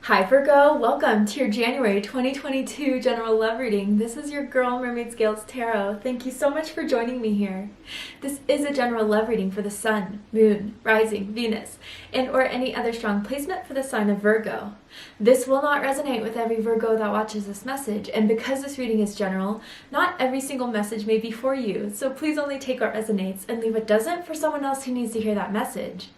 Hi Virgo, welcome to your January 2022 general love reading. This is your girl Mermaid Scales Tarot. Thank you so much for joining me here. This is a general love reading for the Sun, Moon, Rising, Venus, and or any other strong placement for the sign of Virgo. This will not resonate with every Virgo that watches this message, and because this reading is general, not every single message may be for you, so please only take what resonates and leave what doesn't for someone else who needs to hear that message.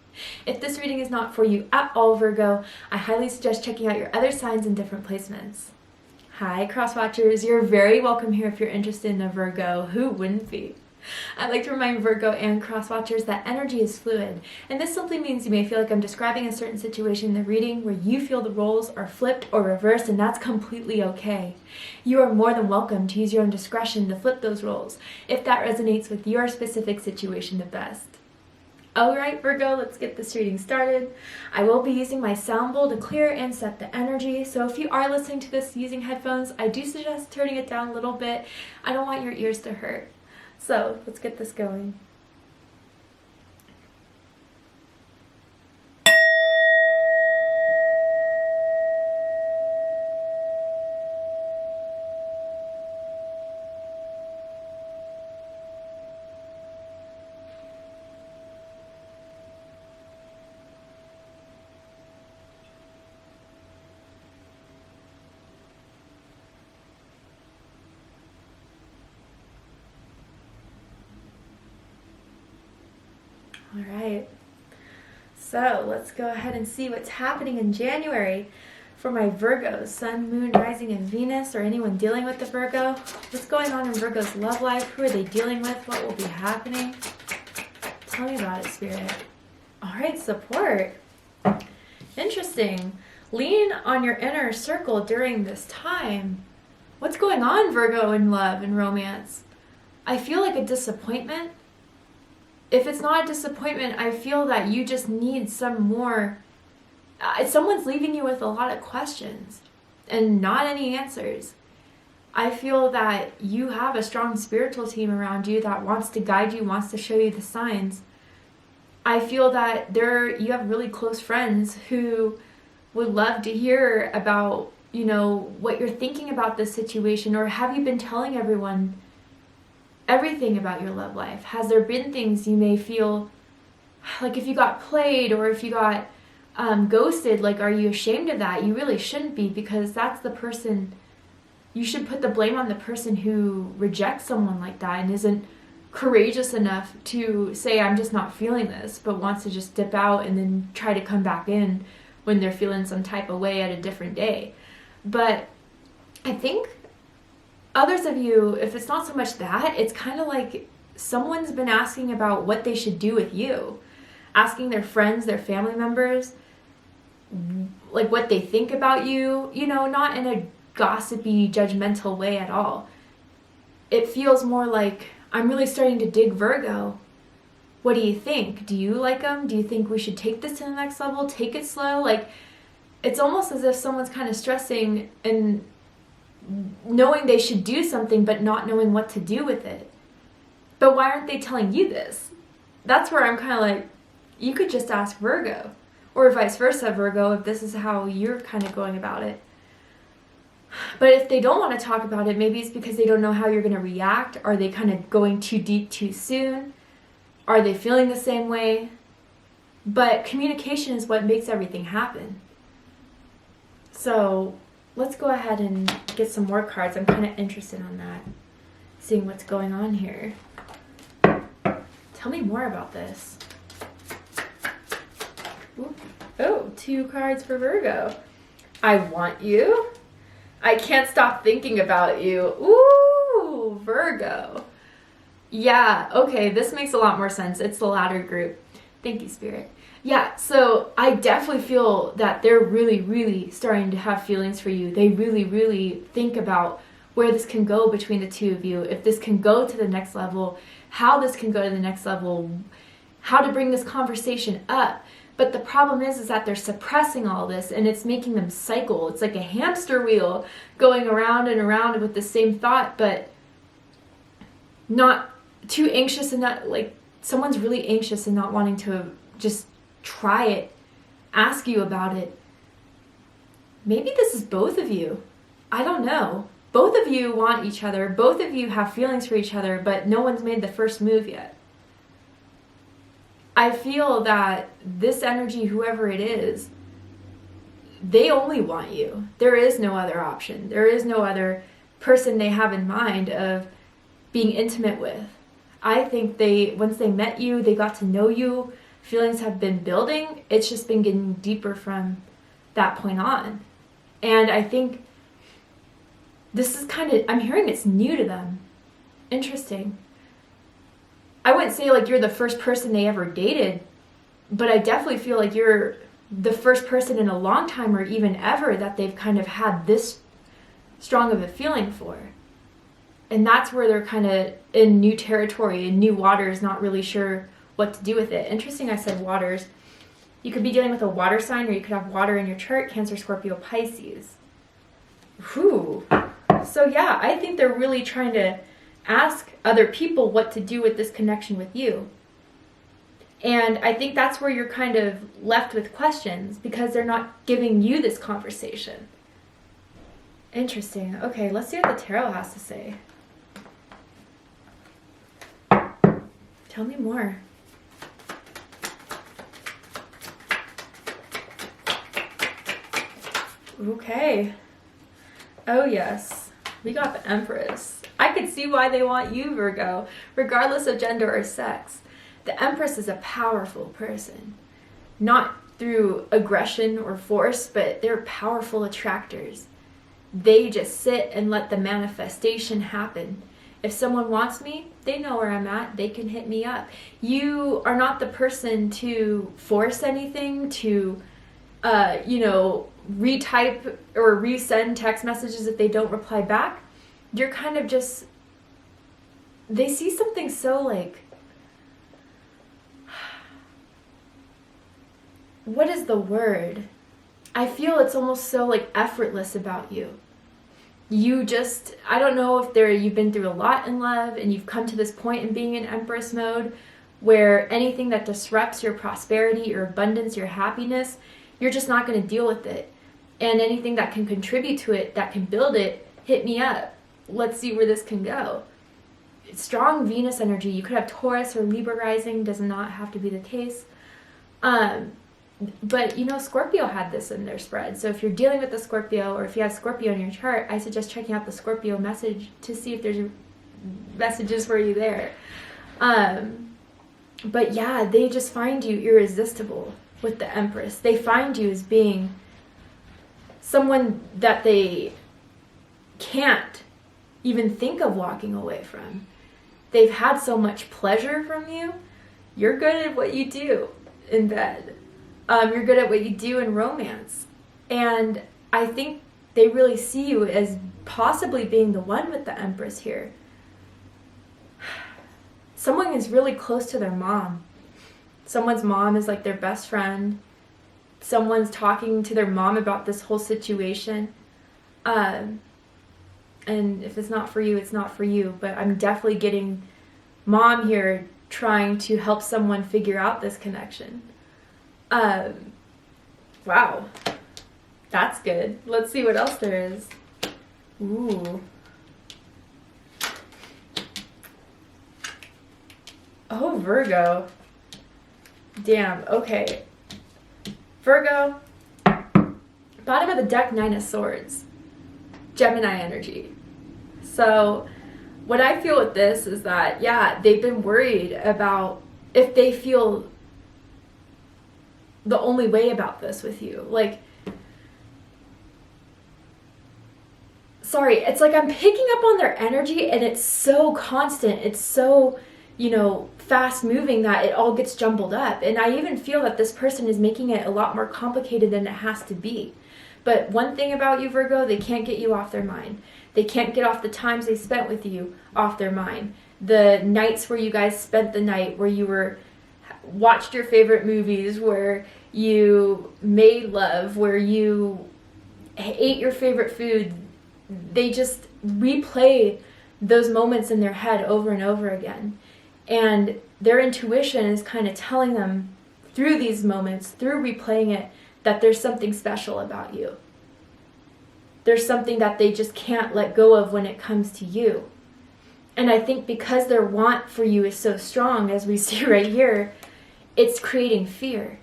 If this reading is not for you at all, Virgo, I highly suggest checking out your other signs in different placements. Hi, cross-watchers. You're very welcome here if you're interested in a Virgo. Who wouldn't be? I'd like to remind Virgo and cross-watchers that energy is fluid, and this simply means you may feel like I'm describing a certain situation in the reading where you feel the roles are flipped or reversed, and that's completely okay. You are more than welcome to use your own discretion to flip those roles if that resonates with your specific situation the best. Alright Virgo, let's get this reading started. I will be using my sound bowl to clear and set the energy, so if you are listening to this using headphones, I do suggest turning it down a little bit. I don't want your ears to hurt. So let's get this going. All right, so let's go ahead and see what's happening in January for my Virgos, Sun, Moon, Rising, and Venus, or anyone dealing with the Virgo. What's going on in Virgo's love life? Who are they dealing with? What will be happening? Tell me about it, Spirit. All right, support. Interesting. Lean on your inner circle during this time. What's going on, Virgo, in love and romance? I feel like a disappointment. If it's not a disappointment, I feel that you just need some more. Someone's leaving you with a lot of questions and not any answers. I feel that you have a strong spiritual team around you that wants to guide you, wants to show you the signs. I feel that you have really close friends who would love to hear about, what you're thinking about this situation, or have you been telling everyone everything about your love life? Has there been things you may feel like if you got played or if you got ghosted, like are you ashamed of that? You really shouldn't be, because that's the person, you should put the blame on the person who rejects someone like that and isn't courageous enough to say, I'm just not feeling this, but wants to just dip out and then try to come back in when they're feeling some type of way at a different day. But I think others of you, if it's not so much that, it's kind of like someone's been asking about what they should do with you. Asking their friends, their family members, like what they think about you, not in a gossipy, judgmental way at all. It feels more like, I'm really starting to dig Virgo. What do you think? Do you like them? Do you think we should take this to the next level? Take it slow? Like, it's almost as if someone's kind of stressing and knowing they should do something but not knowing what to do with it. But why aren't they telling you this? That's where I'm kind of like, you could just ask Virgo, or vice versa, Virgo, if this is how you're kind of going about it. But if they don't want to talk about it, maybe it's because they don't know how you're going to react. Are they kind of going too deep too soon? Are they feeling the same way? But communication is what makes everything happen. So let's go ahead and get some more cards. I'm kind of interested on that, seeing what's going on here. Tell me more about this. Ooh. Oh, 2 cards for Virgo. I want you. I can't stop thinking about you. Ooh, Virgo. Yeah, okay, this makes a lot more sense. It's the latter group. Thank you, Spirit. Yeah, so I definitely feel that they're really, really starting to have feelings for you. They really, really think about where this can go between the two of you, if this can go to the next level, how this can go to the next level, how to bring this conversation up. But the problem is that they're suppressing all this, and it's making them cycle. It's like a hamster wheel going around and around with the same thought, but not too anxious, and not like someone's really anxious and not wanting to just try it, ask you about it, maybe this is both of you. I don't know. Both of you want each other. Both of you have feelings for each other, but no one's made the first move yet. I feel that this energy, whoever it is, they only want you. There is no other option. There is no other person they have in mind of being intimate with. I think once they met you, they got to know you, feelings have been building. It's just been getting deeper from that point on. And I think this is I'm hearing it's new to them. Interesting. I wouldn't say like you're the first person they ever dated, but I definitely feel like you're the first person in a long time or even ever that they've kind of had this strong of a feeling for. And that's where they're kind of in new territory, in new waters, not really sure what to do with it. Interesting, I said waters. You could be dealing with a water sign, or you could have water in your chart, Cancer, Scorpio, Pisces. Whew. So yeah, I think they're really trying to ask other people what to do with this connection with you. And I think that's where you're kind of left with questions, because they're not giving you this conversation. Interesting. Okay, let's see what the tarot has to say. Tell me more. Okay. Oh yes, we got the Empress. I could see why they want you, Virgo, regardless of gender or sex. The Empress is a powerful person, not through aggression or force, but they're powerful attractors. They just sit and let the manifestation happen. If someone wants me, they know where I'm at. They can hit me up. You are not the person to force anything, to, retype or resend text messages if they don't reply back. You're kind of just, they see something so like, what is the word? I feel it's almost so like effortless about you. You just, I don't know if you've been through a lot in love and you've come to this point in being in Empress mode where anything that disrupts your prosperity, your abundance, your happiness, you're just not going to deal with it. And anything that can contribute to it, that can build it, hit me up. Let's see where this can go. Strong Venus energy. You could have Taurus or Libra rising. Does not have to be the case. But, Scorpio had this in their spread. So if you're dealing with the Scorpio, or if you have Scorpio in your chart, I suggest checking out the Scorpio message to see if there's messages for you there. But yeah, they just find you irresistible with the Empress. They find you as being someone that they can't even think of walking away from. They've had so much pleasure from you. You're good at what you do in bed. You're good at what you do in romance. And I think they really see you as possibly being the one with the Empress here. Someone is really close to their mom. Someone's mom is like their best friend. Someone's talking to their mom about this whole situation. And if it's not for you, it's not for you. But I'm definitely getting mom here trying to help someone figure out this connection. Wow. That's good. Let's see what else there is. Ooh. Oh, Virgo. Damn, okay. Virgo, bottom of the deck, Nine of Swords. Gemini energy. So what I feel with this is that, yeah, they've been worried about if they feel the only way about this with you. Like, sorry, it's like I'm picking up on their energy and it's so constant. It's so, fast moving that it all gets jumbled up. And I even feel that this person is making it a lot more complicated than it has to be. But one thing about you, Virgo, they can't get you off their mind. They can't get off the times they spent with you off their mind. The nights where you guys spent the night, where you watched your favorite movies, where you made love, where you ate your favorite food. They just replay those moments in their head over and over again. And their intuition is kind of telling them, through these moments, through replaying it, that there's something special about you. there's something that they just can't let go of when it comes to you. And I think because their want for you is so strong, as we see right here, it's creating fear.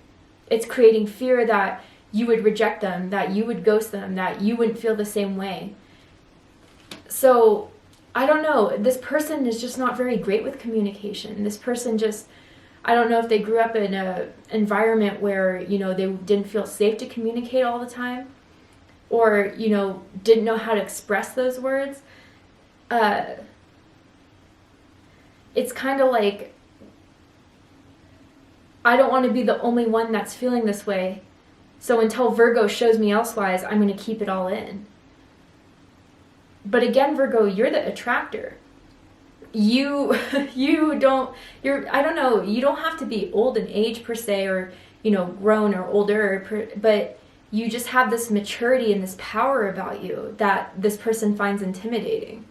It's creating fear that you would reject them, that you would ghost them, that you wouldn't feel the same way. So, I don't know. This person is just not very great with communication. This person just, I don't know if they grew up in an environment where, you know, they didn't feel safe to communicate all the time, or, you know, didn't know how to express those words. It's kind of like, I don't want to be the only one that's feeling this way. So until Virgo shows me elsewise, I'm going to keep it all in. But again, Virgo, you're the attractor. You don't have to be old in age per se, or, you know, grown or older, but you just have this maturity and this power about you that this person finds intimidating.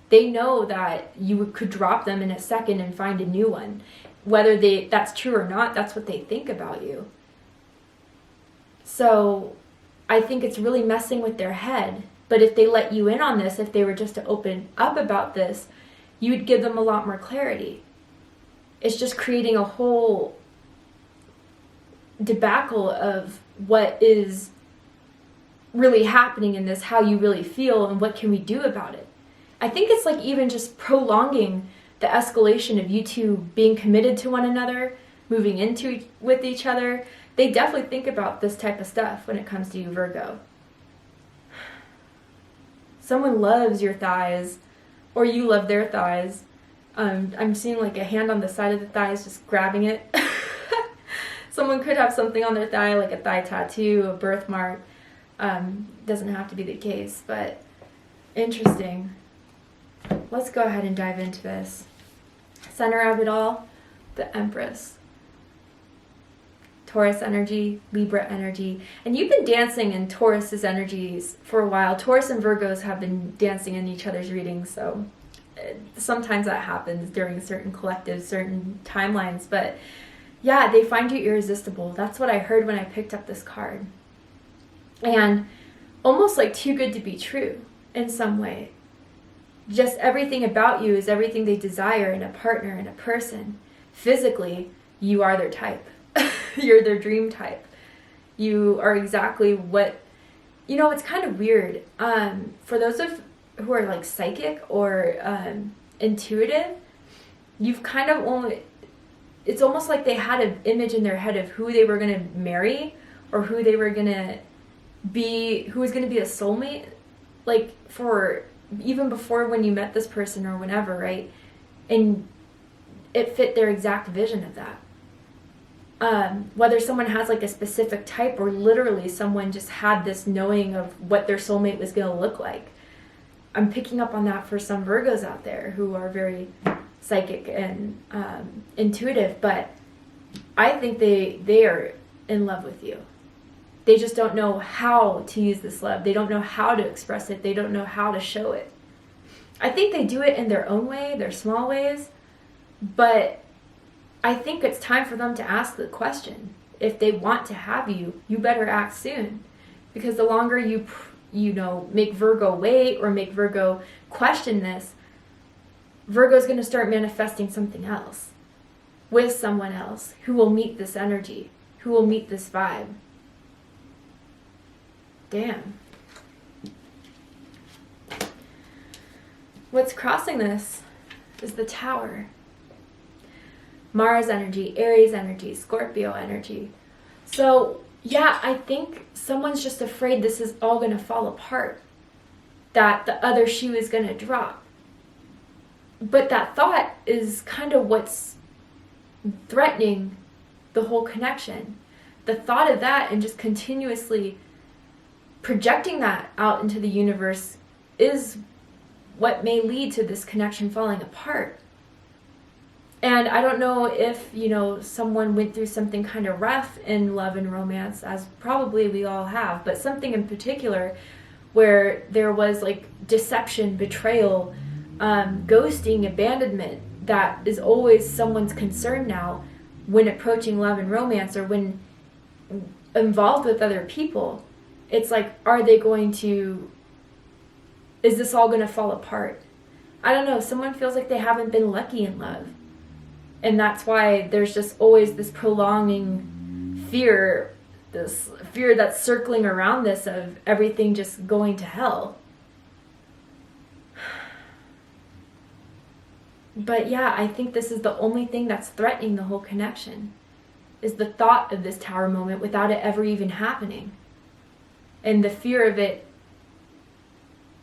They know that you could drop them in a second and find a new one. Whether that's true or not, that's what they think about you. So I think it's really messing with their head. But if they let you in on this, if they were just to open up about this, you would give them a lot more clarity. It's just creating a whole debacle of what is really happening in this, how you really feel, and what can we do about it. I think it's like even just prolonging the escalation of you two being committed to one another, moving into with each other. They definitely think about this type of stuff when it comes to you, Virgo. Someone loves your thighs, or you love their thighs. I'm seeing like a hand on the side of the thighs just grabbing it. Someone could have something on their thigh, like a thigh tattoo, a birthmark. Doesn't have to be the case, but interesting. Let's go ahead and dive into this. Center of it all, the Empress. Taurus energy, Libra energy. And you've been dancing in Taurus's energies for a while. Taurus and Virgos have been dancing in each other's readings, so sometimes that happens during certain collectives, certain timelines. But yeah, they find you irresistible. That's what I heard when I picked up this card. And almost like too good to be true in some way. Just everything about you is everything they desire in a partner, in a person. Physically, you are their type. You're their dream type. You are exactly what, you know, it's kind of weird. For those who are like psychic or intuitive, you've kind of only, it's almost like they had an image in their head of who they were going to marry, or who they were going to be, who was going to be a soulmate, like for even before when you met this person or whenever, right? And it fit their exact vision of that. Whether someone has like a specific type, or literally someone just had this knowing of what their soulmate was going to look like. I'm picking up on that for some Virgos out there who are very psychic and intuitive, but I think they are in love with you. They just don't know how to use this love. They don't know how to express it. They don't know how to show it. I think they do it in their own way, their small ways, but I think it's time for them to ask the question. If they want to have you, you better act soon. Because the longer you make Virgo wait, or make Virgo question this, Virgo's going to start manifesting something else with someone else who will meet this energy, who will meet this vibe. Damn. What's crossing this is the Tower. Mars energy, Aries energy, Scorpio energy. So, yeah, I think someone's just afraid this is all going to fall apart. That the other shoe is going to drop. But that thought is kind of what's threatening the whole connection. The thought of that, and just continuously projecting that out into the universe, is what may lead to this connection falling apart. And I don't know if, someone went through something kind of rough in love and romance, as probably we all have, but something in particular where there was like deception, betrayal, ghosting, abandonment, that is always someone's concern now when approaching love and romance, or when involved with other people. It's like, is this all going to fall apart? I don't know. Someone feels like they haven't been lucky in love. And that's why there's just always this prolonging fear, this fear that's circling around this of everything just going to hell. But yeah, I think this is the only thing that's threatening the whole connection, is the thought of this Tower moment without it ever even happening. And the fear of it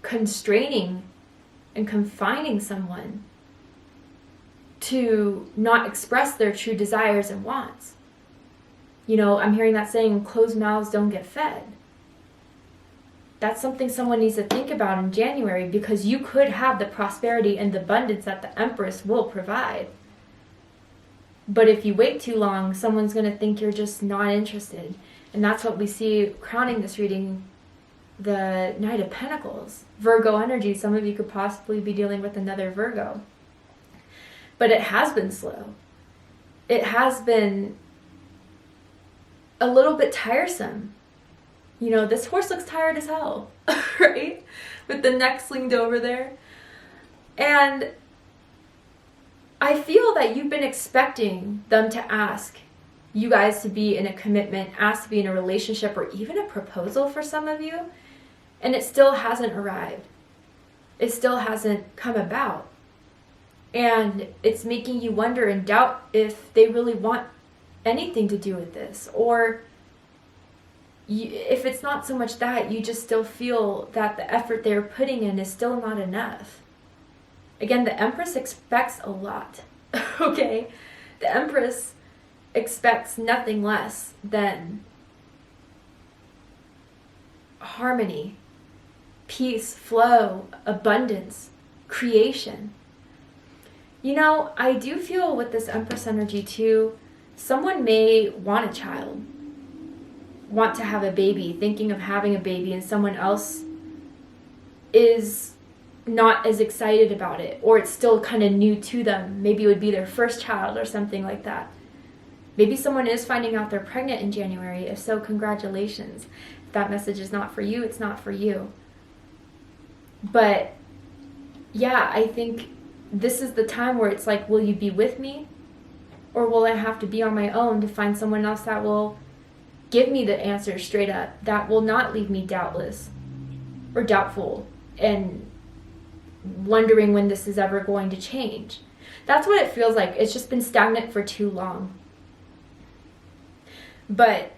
constraining and confining someone to not express their true desires and wants. You know, I'm hearing that saying, closed mouths don't get fed. That's something someone needs to think about in January, because you could have the prosperity and the abundance that the Empress will provide. But if you wait too long, someone's going to think you're just not interested. And that's what we see crowning this reading, the Knight of Pentacles. Virgo energy. Some of you could possibly be dealing with another Virgo. But it has been slow. It has been a little bit tiresome. You know, this horse looks tired as hell, right? With the neck slinged over there. And I feel that you've been expecting them to ask you guys to be in a commitment, ask to be in a relationship, or even a proposal for some of you. And it still hasn't arrived. It still hasn't come about. And it's making you wonder and doubt if they really want anything to do with this. Or if it's not so much that, you just still feel that the effort they're putting in is still not enough. Again, the Empress expects a lot, okay? The Empress expects nothing less than harmony, peace, flow, abundance, creation. You know, I do feel with this Empress energy too, someone may want a child, want to have a baby, thinking of having a baby, and someone else is not as excited about it, or it's still kind of new to them. Maybe it would be their first child or something like that. Maybe someone is finding out they're pregnant in January. If so, congratulations. If that message is not for you, it's not for you. But yeah, I think this is the time where it's like, will you be with me? Or will I have to be on my own to find someone else that will give me the answer straight up, that will not leave me doubtless or doubtful and wondering when this is ever going to change? That's what it feels like. It's just been stagnant for too long. But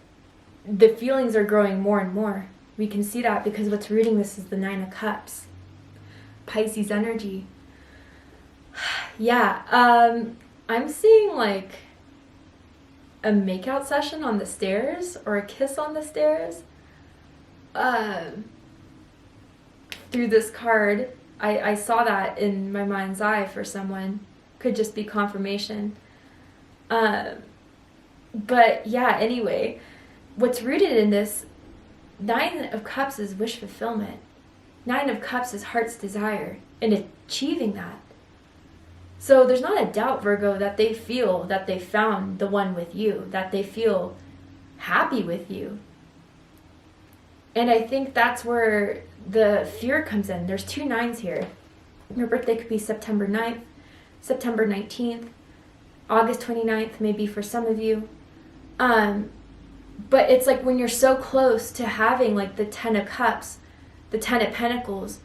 the feelings are growing more and more. We can see that because what's rooting this is the Nine of Cups. Pisces energy. Yeah, I'm seeing like a makeout session on the stairs or a kiss on the stairs. Through this card, I saw that in my mind's eye for someone. Could just be confirmation. But yeah, anyway, what's rooted in this Nine of Cups is wish fulfillment. Nine of Cups is heart's desire and achieving that. So there's not a doubt, Virgo, that they feel that they found the one with you, that they feel happy with you. And I think that's where the fear comes in. There's two nines here. Your birthday could be September 9th, September 19th, August 29th, maybe for some of you. But it's like when you're so close to having like the Ten of Cups, the Ten of Pentacles,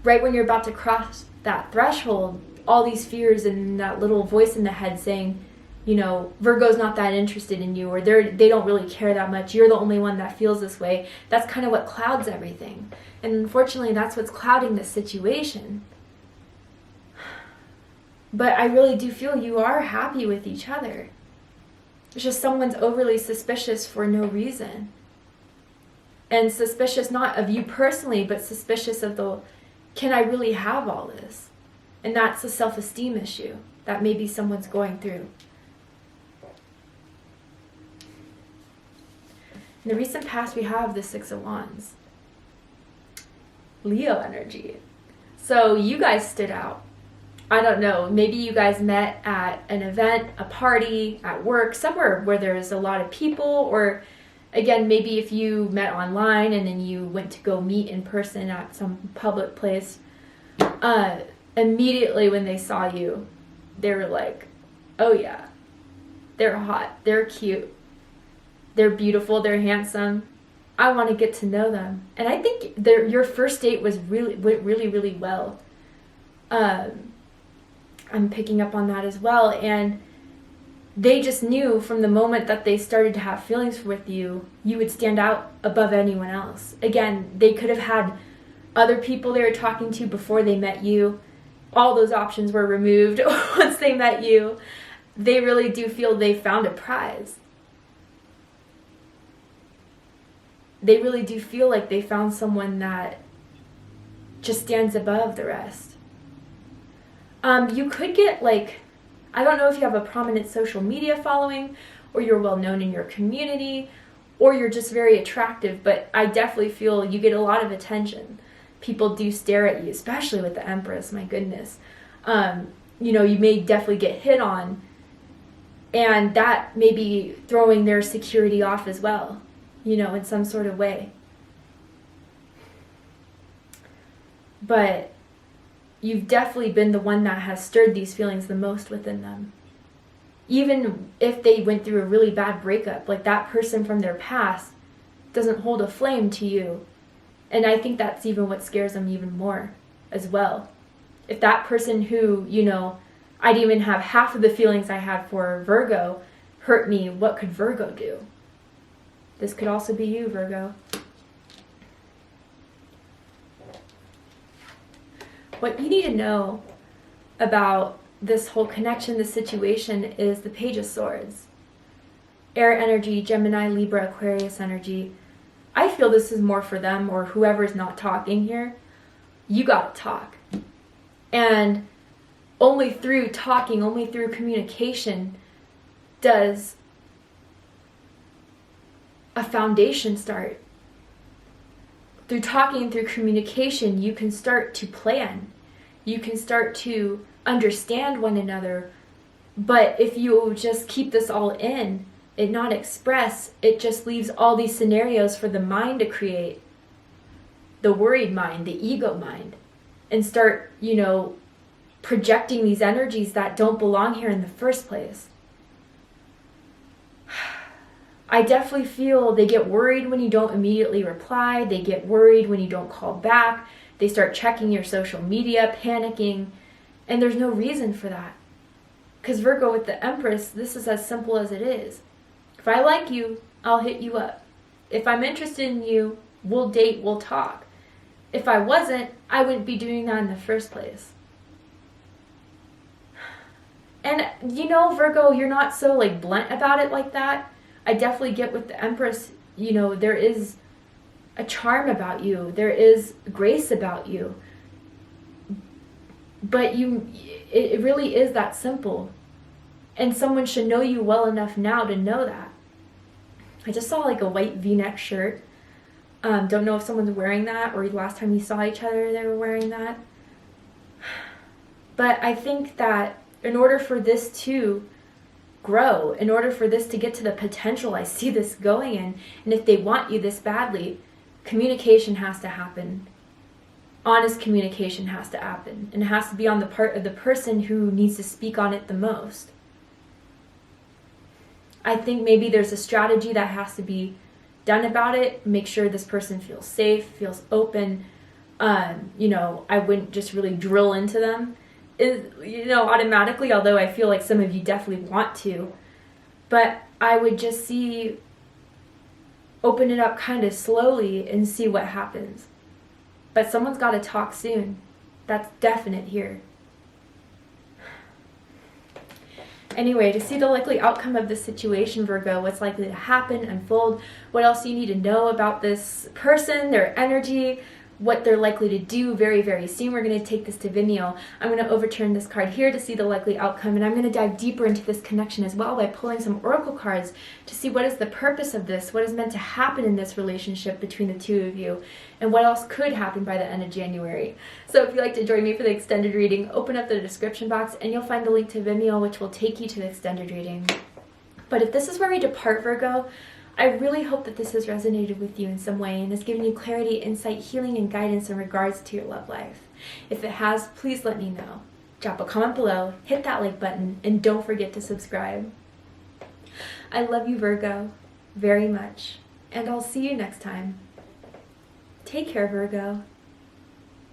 right when you're about to cross that threshold, all these fears and that little voice in the head saying, you know, Virgo's not that interested in you, or they don't really care that much. You're the only one that feels this way. That's kind of what clouds everything. And unfortunately, that's what's clouding this situation. But I really do feel you are happy with each other. It's just someone's overly suspicious for no reason. And suspicious not of you personally, but suspicious of the, can I really have all this? And that's a self-esteem issue that maybe someone's going through. In the recent past, we have the Six of Wands. Leo energy. So you guys stood out. I don't know, maybe you guys met at an event, a party, at work, somewhere where there's a lot of people, or Again, maybe if you met online and then you went to go meet in person at some public place, immediately when they saw you, they were like, oh yeah, they're hot, they're cute, they're beautiful, they're handsome. I want to get to know them. And I think your first date went really well. I'm picking up on that as well. And they just knew from the moment that they started to have feelings with you, you would stand out above anyone else. Again, they could have had other people they were talking to before they met you. All those options were removed once they met you. They really do feel they found a prize. They really do feel like they found someone that just stands above the rest. You could get like, I don't know if you have a prominent social media following, or you're well known in your community, or you're just very attractive, but I definitely feel you get a lot of attention. People do stare at you, especially with the Empress, my goodness. You know, you may definitely get hit on, and that may be throwing their security off as well, you know, in some sort of way. But you've definitely been the one that has stirred these feelings the most within them. Even if they went through a really bad breakup, like that person from their past doesn't hold a flame to you. And I think that's even what scares them even more as well. If that person who, you know, I didn't even have half of the feelings I had for Virgo hurt me, what could Virgo do? This could also be you, Virgo. What you need to know about this whole connection, this situation, is the Page of Swords. Air energy, Gemini, Libra, Aquarius energy. I feel this is more for them, or whoever's not talking here. You gotta talk. And only through talking, only through communication does a foundation start. Through talking and through communication, you can start to plan. You can start to understand one another. But if you just keep this all in and not express, it just leaves all these scenarios for the mind to create. The worried mind, the ego mind. And start, you know, projecting these energies that don't belong here in the first place. I definitely feel they get worried when you don't immediately reply. They get worried when you don't call back. They start checking your social media, panicking. And there's no reason for that. Because Virgo with the Empress, this is as simple as it is. If I like you, I'll hit you up. If I'm interested in you, we'll date, we'll talk. If I wasn't, I wouldn't be doing that in the first place. And you know, Virgo, you're not so like blunt about it like that. I definitely get with the Empress, you know, there is a charm about you. There is grace about you. But it really is that simple. And someone should know you well enough now to know that. I just saw like a white V-neck shirt. Don't know if someone's wearing that, or last time you saw each other they were wearing that. But I think that in order for this to grow, in order for this to get to the potential I see this going in, and if they want you this badly, communication has to happen. Honest communication has to happen, and it has to be on the part of the person who needs to speak on it the most. I think maybe there's a strategy that has to be done about it. Make sure this person feels safe, feels open. You know, I wouldn't just really drill into them, you know, automatically, although I feel like some of you definitely want to. But I would just open it up kind of slowly and see what happens. But someone's got to talk soon. That's definite here. Anyway, to see the likely outcome of this situation, Virgo, what's likely to happen, unfold, what else you need to know about this person, their energy, what they're likely to do very, very soon. We're going to take this to Vimeo. I'm going to overturn this card here to see the likely outcome, and I'm going to dive deeper into this connection as well by pulling some oracle cards to see what is the purpose of this, what is meant to happen in this relationship between the two of you, and what else could happen by the end of January. So if you'd like to join me for the extended reading, open up the description box and you'll find the link to Vimeo, which will take you to the extended reading. But if this is where we depart, Virgo, I really hope that this has resonated with you in some way and has given you clarity, insight, healing, and guidance in regards to your love life. If it has, please let me know. Drop a comment below, hit that like button, and don't forget to subscribe. I love you, Virgo, very much, and I'll see you next time. Take care, Virgo.